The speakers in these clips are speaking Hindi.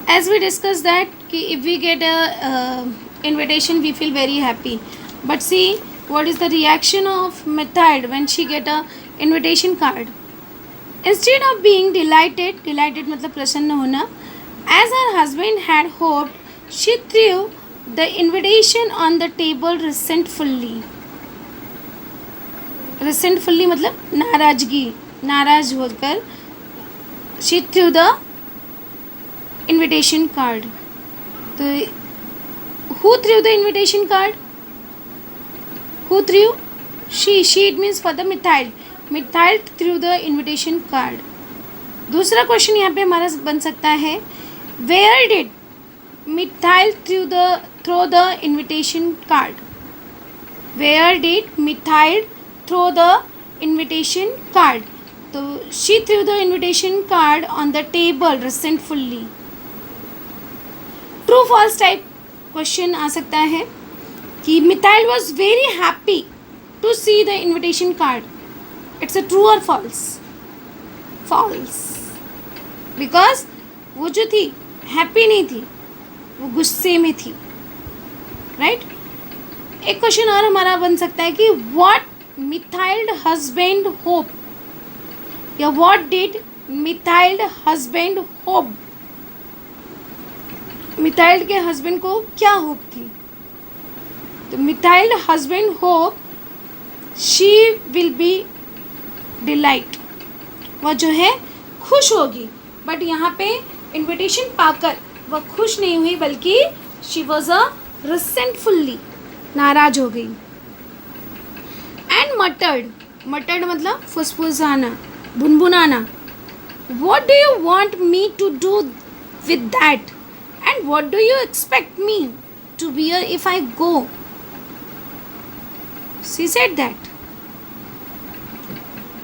As we discussed that कि if we get a invitation we feel very happy, but see what is the reaction of Mithilde when she get a invitation card. Instead of being delighted मतलब प्रसन्न होना, as her husband had hoped, she threw the invitation on the table resentfully. resentfully मतलब नाराज़गी, नाराज़ होकर she threw the invitation card. तो who threw the invitation card? Who threw? She it means for the Mithilde. Mithilde threw the invitation card. दूसरा क्वेश्चन यहाँ पे हमारा बन सकता है, where did Mithilde throw the invitation card? Where did Mithilde throw the invitation card? तो she threw the invitation card on the table resentfully. True false type question आ सकता है कि Mithilde was very happy to see the invitation card. It's a true or false? False. Because वो जो थी हैप्पी नहीं थी, वो गुस्से में थी, राइट? एक क्वेश्चन और हमारा बन सकता है कि what Mithilde husband hope, या what did Mithilde husband hope? Mithilde के हस्बैंड को क्या होप थी? तो Mithilde husband hope she will be delight, वह जो है खुश होगी, बट यहाँ पे इन्विटेशन पाकर वह खुश नहीं हुई बल्कि शी वॉज अ रिसेंटफुल्ली, नाराज हो गई. एंड मटर्ड मतलब फुसफुसाना, भुनभुनाना. What do you want me to do with that? And what do you expect me to wear if I go? She said that.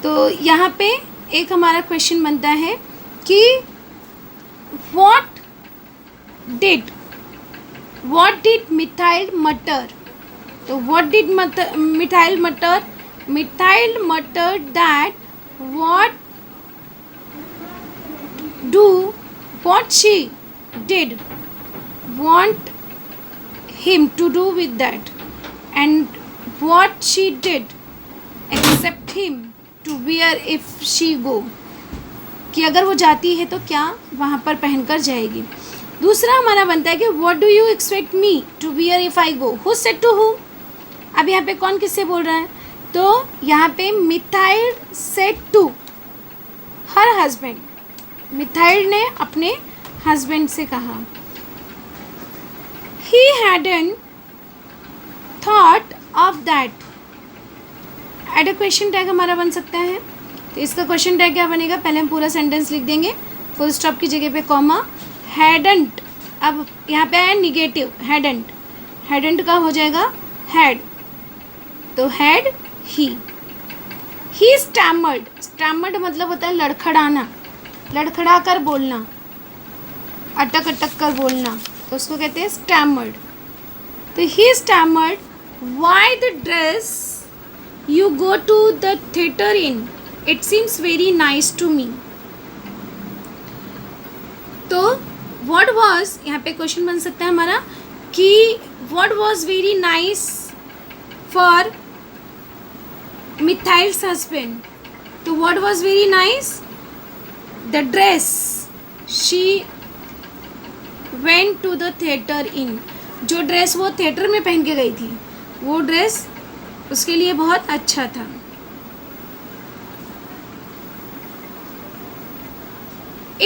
तो यहाँ पे एक हमारा क्वेश्चन बनता है कि what did Mithilde mutter? तो what did Mithilde mutter? Mithilde muttered that what she did want him to do with that, and what she did accept him to wear if she go, कि अगर वो जाती है तो क्या वहाँ पर पहनकर जाएगी. दूसरा हमारा बनता है कि what do you expect me to wear if I go? Who said to who? अब यहाँ पे कौन किससे बोल रहा है? तो यहाँ पे Mithilde said to her husband. Mithilde ने अपने हस्बैंड से कहा. He hadn't thought of that. Add a question tag हमारा बन सकता है. तो इसका क्वेश्चन टैग क्या बनेगा? पहले हम पूरा सेंटेंस लिख देंगे, फुल स्टॉप की जगह पे कॉमा. हैडंट, अब यहाँ पे है निगेटिव, हैडंट का हो जाएगा हैड, तो हैड ही स्टैमर्ड मतलब होता है लड़खड़ाना, लड़खड़ा कर बोलना, अटक कर बोलना, तो उसको कहते हैं स्टैमर्ड. तो he stammered, why the dress you go to the theatre in, it seems very nice to me. तो व्हाट वॉज, यहाँ पे क्वेश्चन बन सकता है हमारा कि what was very nice for Mithilde's husband. तो what was very nice? The dress she went to the theatre in, जो ड्रेस वो थिएटर में पहन के गई थी वो ड्रेस उसके लिए बहुत अच्छा था.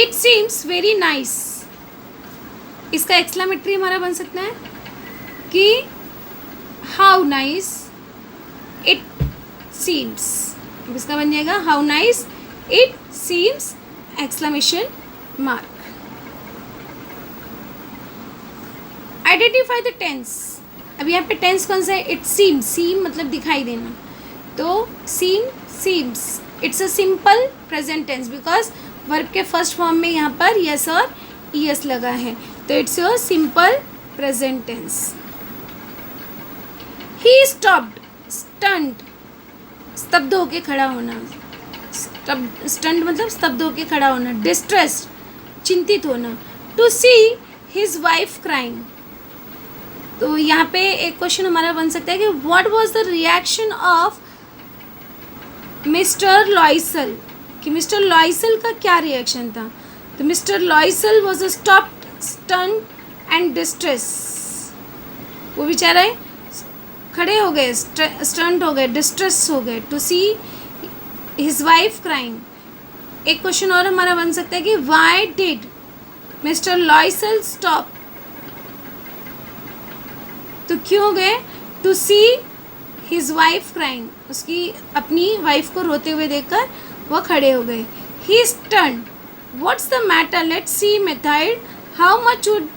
इट सीम्स वेरी नाइस, इसका एक्सक्लेमेटरी हमारा बन सकता है कि हाउ नाइस इट सीम्स, इसका बन जाएगा how nice it seems exclamation mark. Identify the tense. अब यहाँ पे टेंस कौन सा है? इट सीम मतलब दिखाई देना, तो seems it's a simple present tense because verb के फर्स्ट फॉर्म में यहाँ पर यस और ईएस लगा है, तो it's a simple present tense. He stopped, स्तब्ध होके खड़ा होना, स्टंट मतलब स्तब्ध होके खड़ा होना. डिस्ट्रेस्ड चिंतित होना. To see his wife crying. तो यहाँ पे एक क्वेश्चन हमारा बन सकता है कि what was the reaction of mister Loisel, कि मिस्टर लॉयसल का क्या रिएक्शन था। तो mister Loisel was a stopped, stun and distress. वो बेचारे खड़े हो गए, स्टंट हो गए, डिस्ट्रेस हो गए, to see his wife crying. एक क्वेश्चन और हमारा बन सकता है कि why did Mister Loisel stop. तो क्यों गए, to see his wife crying, उसकी अपनी वाइफ को रोते हुए देखकर वह खड़े हो गए। He stunned, what's the matter, let's see Mathilde, how much would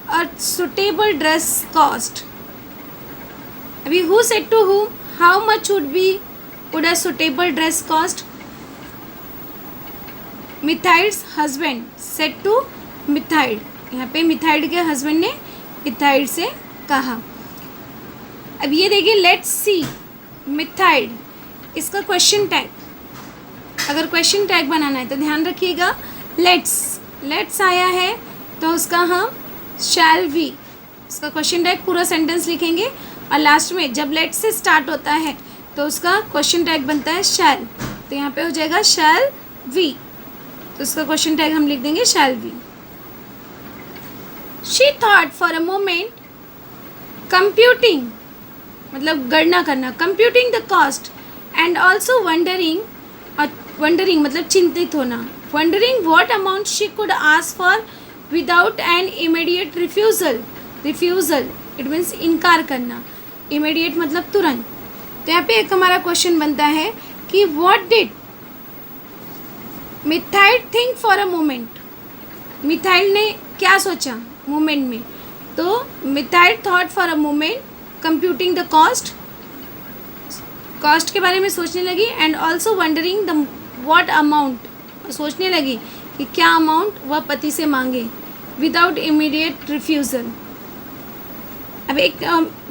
a suitable dress cost. अभी who said to whom, how much would a suitable dress cost. Mathilde's husband said to Mathilde, यहाँ पे मिथाइल के हस्बैंड ने मिथाइल से कहा। अब ये देखिए लेट्स सी मिथाइल, इसका क्वेश्चन टैग, अगर क्वेश्चन टैग बनाना है तो ध्यान रखिएगा लेट्स आया है तो उसका हम शैल वी, उसका क्वेश्चन टैग पूरा सेंटेंस लिखेंगे और लास्ट में जब लेट्स से स्टार्ट होता है तो उसका क्वेश्चन टैग बनता है शैल। तो यहाँ पे हो जाएगा शैल वी, तो उसका क्वेश्चन टैग हम लिख देंगे shall we. She thought for a moment, computing मतलब गणना करना, computing the cost and also wondering, और वंडरिंग मतलब चिंतित होना, wondering what amount she could ask for without an immediate refusal it means इनकार करना, इमीडिएट मतलब तुरंत। तो यहाँ पे एक हमारा क्वेश्चन बनता है कि what did methyl think for a moment, methyl ने क्या सोचा मोमेंट में। तो methyl thought for a moment computing the cost के बारे में सोचने लगी, and also wondering the what amount, सोचने लगी कि क्या अमाउंट वह पति से मांगे, विदाउट इमीडिएट रिफ्यूज़ल। अब एक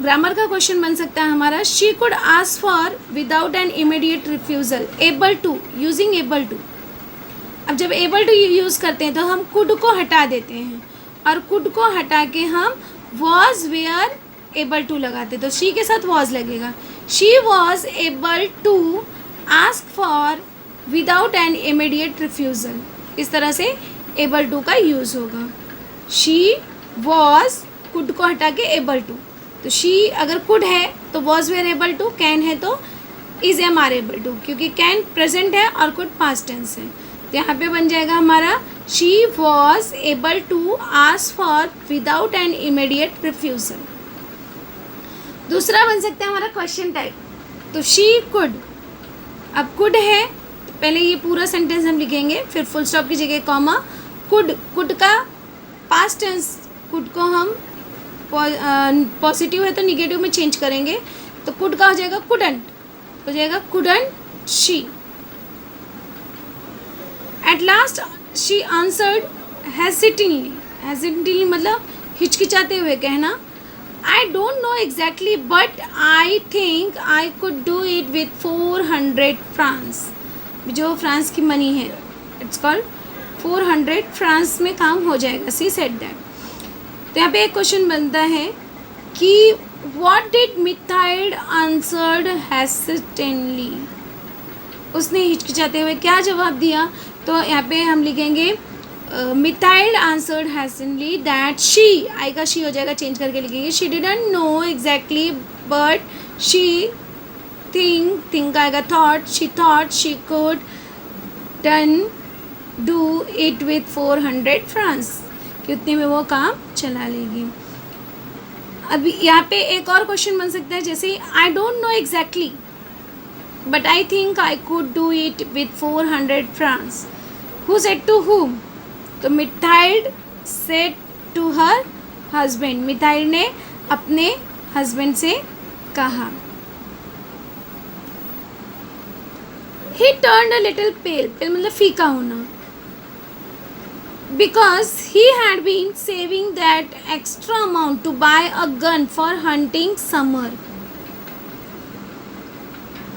ग्रामर का क्वेश्चन बन सकता है हमारा, she could ask for without an immediate refusal, able to, using able to. अब जब एबल टू यूज़ करते हैं तो हम कुड को हटा देते हैं और कुड को हटा के हम वॉज वेयर एबल टू लगाते, तो शी के साथ वॉज लगेगा। She was able to ask for without an immediate refusal, इस तरह से एबल टू का यूज़ होगा। शी वॉज, कुड को हटा के एबल टू, तो शी अगर कुड है तो was were able to, can है तो is am are able to, क्योंकि कैन प्रेजेंट है और कुड पास्ट टेंस है। तो यहाँ पे बन जाएगा हमारा she was able to ask for without an immediate refusal. दूसरा बन सकता है हमारा क्वेश्चन टैग, तो शी कुड, अब कुड है तो पहले ये पूरा सेंटेंस हम लिखेंगे, फिर फुल स्टॉप की जगह कॉमा, कुड का पास्ट टेंस, कुड को हम पॉजिटिव है तो निगेटिव में चेंज करेंगे, तो कुड का हो जाएगा कुडंट, हो जाएगा couldn't she. At last she answered hesitantly मतलब हिचकिचाते हुए कहना, आई don't know exactly but I think I could do it with 400 France, जो फ्रांस की मनी है, इट्स कॉल्ड 400 फ्रांस में काम हो जाएगा, सी सेड दैट। तो यहाँ पे एक क्वेश्चन बनता है कि what did methyl answered hesitantly, उसने हिचकिचाते हुए क्या जवाब दिया। तो यहाँ पे हम लिखेंगे Mathilde answered hesitantly that she, I का शी हो जाएगा, चेंज करके लिखेंगे she didn't know exactly but she think आएगा thought, she thought she could do it with 400 francs, कि उतने में वो काम चला लेगी। अब यहाँ पे एक और क्वेश्चन बन सकता है जैसे I don't know exactly but I think I could do it with 400 francs, who said to whom, तो Mathilde said to her husband, Mathilde ने अपने हस्बैंड से कहा। ही टर्न्ड अ लिटिल पेल, पेल मतलब फीका होना, because he had been saving that extra amount to buy a gun for hunting summer.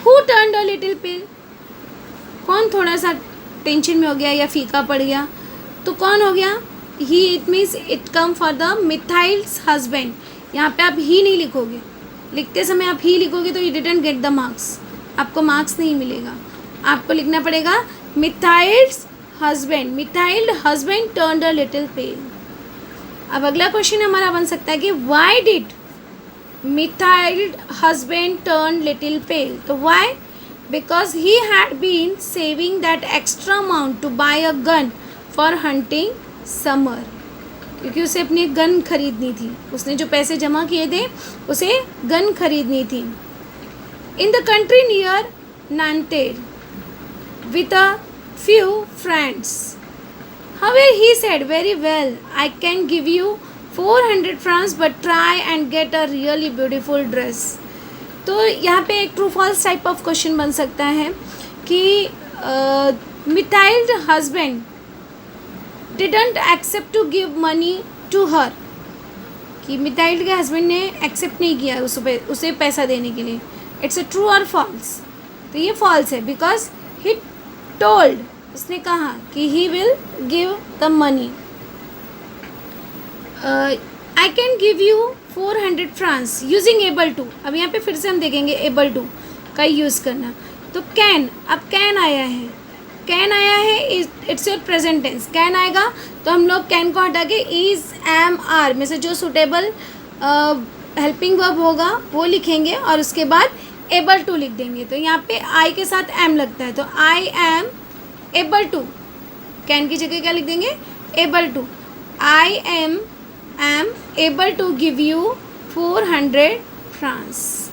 Who turned a little pale? कौन थोड़ा सा टेंशन में हो गया या फीका पड़ गया, तो कौन हो गया, he it means it come for the Mathilde's husband. यहाँ पे आप ही नहीं लिखोगे, लिखते समय आप ही लिखोगे तो you didn't get the marks, आपको मार्क्स नहीं मिलेगा। आपको लिखना पड़ेगा Mathilde's husband, Mathilde husband turned a little pale. अब अगला क्वेश्चन हमारा बन सकता है कि why did Mathilde husband turn little pale. तो why? Because he had been saving that extra amount to buy a gun for hunting summer, क्योंकि उसे अपनी गन खरीदनी थी, उसने जो पैसे जमा किए थे उसे गन खरीदनी थी। In the country near Nanterre with a few friends. However, he said, very well, I can give you 400 francs, but try and get a really beautiful dress. तो यहाँ पे एक true false type of question बन सकता है कि Mathilde husband didn't accept to give money to her, कि मिथाइल्ड के हस्बैंड ने एक्सेप्ट नहीं किया उसे पैसा देने के लिए। इट्स अ ट्रू और फॉल्स? तो ये फॉल्स है, बिकॉज ही टोल्ड, उसने कहा कि he will give the money. I can give you 400 francs using able to. अब यहाँ पे फिर से हम देखेंगे एबल टू का यूज़ करना। तो कैन, अब कैन आया है, कैन आया है, it's your present tense. Can आएगा तो हम लोग कैन को हटा के इज़, एम, आर में से जो सुटेबल हेल्पिंग वर्ब होगा वो लिखेंगे और उसके बाद एबल टू लिख देंगे। तो यहाँ पे आई के साथ एम लगता है, तो I am able to, can की जगह क्या लिख देंगे? Able to. I am able to give you 400 France.